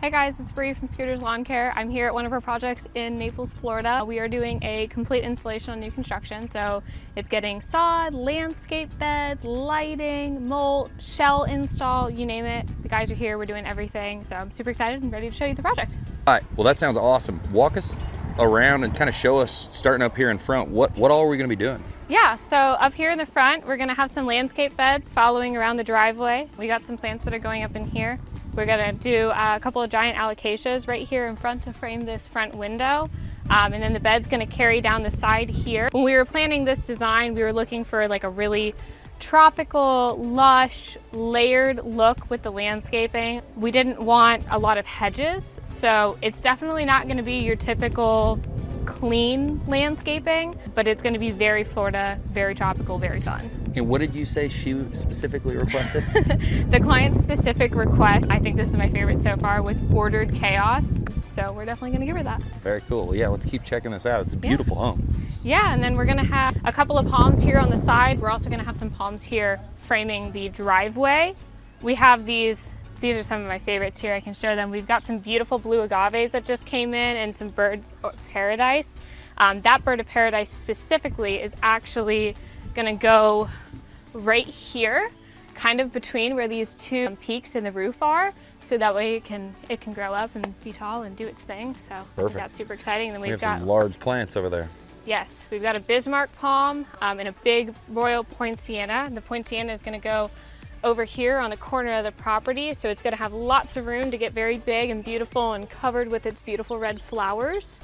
Hey guys, it's Bree from Scooters Lawn Care. I'm here at one of our projects in Naples, Florida. We are doing a complete installation on new construction. So it's getting sod, landscape beds, lighting, mulch, shell install, you name it. The guys are here, we're doing everything. So I'm super excited and ready to show you the project. All right, well that sounds awesome. Walk us around and kind of show us, starting up here in front, what all are we gonna be doing? Yeah, so up here in the front, we're gonna have some landscape beds following around the driveway. We got some plants that are going up in here. We're gonna do a couple of giant Alocasias right here in front to frame this front window. And then the bed's gonna carry down the side here. When we were planning this design, we were looking for like a really tropical, lush, layered look with the landscaping. We didn't want a lot of hedges, so it's definitely not gonna be your typical clean landscaping, but it's gonna be very Florida, very tropical, very fun. And what did you say she specifically requested? The client's specific request, I think this is my favorite so far, was ordered chaos. So we're definitely gonna give her that. Very cool. Well, yeah, let's keep checking this out. It's a beautiful home. Yeah, and then we're gonna have a couple of palms here on the side. We're also gonna have some palms here framing the driveway. We have these are some of my favorites here. I can show them. We've got some beautiful blue agaves that just came in and some birds of paradise. That bird of paradise specifically is actually gonna go right here, kind of between where these two peaks in the roof are, so that way it can grow up and be tall and do its thing. So I think that's super exciting. And then we have got some large plants over there. Yes, we've got a Bismarck palm and a big royal poinciana. The poinciana is going to go over here on the corner of the property, so it's going to have lots of room to get very big and beautiful and covered with its beautiful red flowers.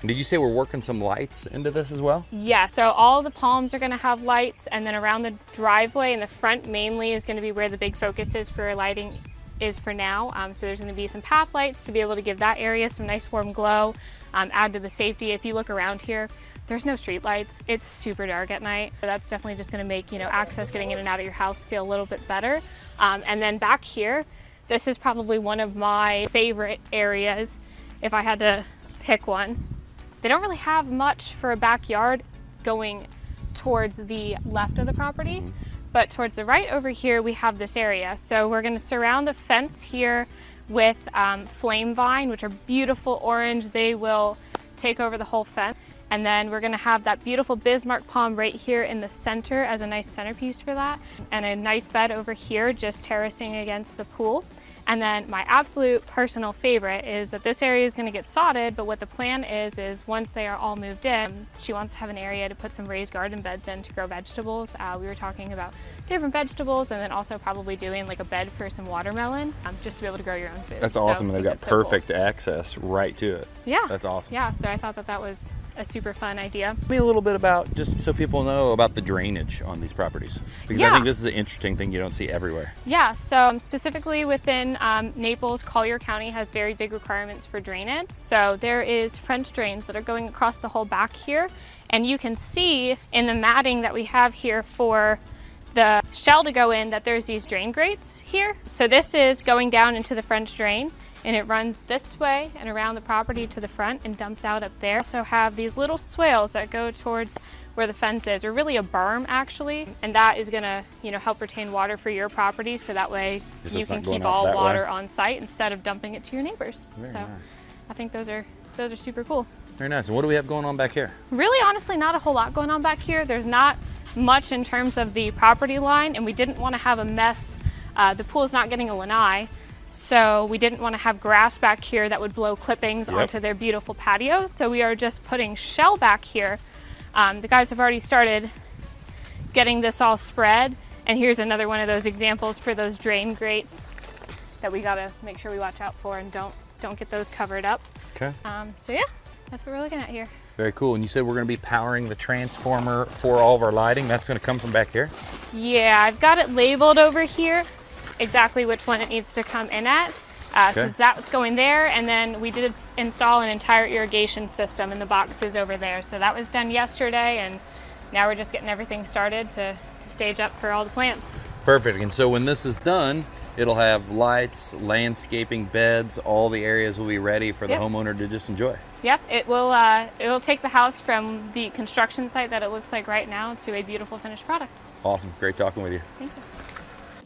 Did you say we're working some lights into this as well? Yeah, so all the palms are going to have lights, and then around the driveway in the front mainly is going to be where the big focus is for lighting is for now. So there's going to be some path lights to be able to give that area some nice warm glow, add to the safety. If you look around here, there's no street lights. It's super dark at night. So that's definitely just going to make, access getting in and out of your house feel a little bit better. And then back here, this is probably one of my favorite areas if I had to pick one. They don't really have much for a backyard going towards the left of the property, but towards the right over here, we have this area. So we're gonna surround the fence here with flame vine, which are beautiful orange. They will take over the whole fence. And then we're gonna have that beautiful Bismarck palm right here in the center as a nice centerpiece for that. And a nice bed over here, just terracing against the pool. And then my absolute personal favorite is that this area is going to get sodded, but what the plan is once they are all moved in, she wants to have an area to put some raised garden beds in to grow vegetables. We were talking about different vegetables, and then also probably doing like a bed for some watermelon, just to be able to grow your own food. That's awesome. They've got perfect access right to it. Yeah. That's awesome. Yeah, so I thought that was a super fun idea. Tell me a little bit about, just so people know, about the drainage on these properties, because I think this is an interesting thing you don't see everywhere. Yeah, so specifically within Naples, Collier County has very big requirements for drainage. So there is French drains that are going across the whole back here, and you can see in the matting that we have here for the shell to go in that there's these drain grates here. So this is going down into the French drain, and it runs this way and around the property to the front and dumps out up there. So have these little swales that go towards where the fence is, or really a berm actually, and that is gonna help retain water for your property, so that way you can keep all water on site instead of dumping it to your neighbors. Very nice. I think those are super cool. Very nice. And what do we have going on back here? Really, honestly, not a whole lot going on back here. There's not much in terms of the property line, and we didn't want to have a mess. The pool is not getting a lanai, so we didn't want to have grass back here that would blow clippings onto their beautiful patio. So we are just putting shell back here. The guys have already started getting this all spread, and here's another one of those examples for those drain grates that we gotta make sure we watch out for and don't get those covered up. Okay. So yeah, that's what we're looking at here. Very cool. And you said we're going to be powering the transformer for all of our lighting. That's going to come from back here? Yeah, I've got it labeled over here, exactly which one it needs to come in at, because that's going there. And then we did install an entire irrigation system in the boxes over there. So that was done yesterday, and now we're just getting everything started to stage up for all the plants. Perfect. And so when this is done, it'll have lights, landscaping, beds, all the areas will be ready for the homeowner to just enjoy. Yep, it will take the house from the construction site that it looks like right now to a beautiful finished product. Awesome. Great talking with you. Thank you.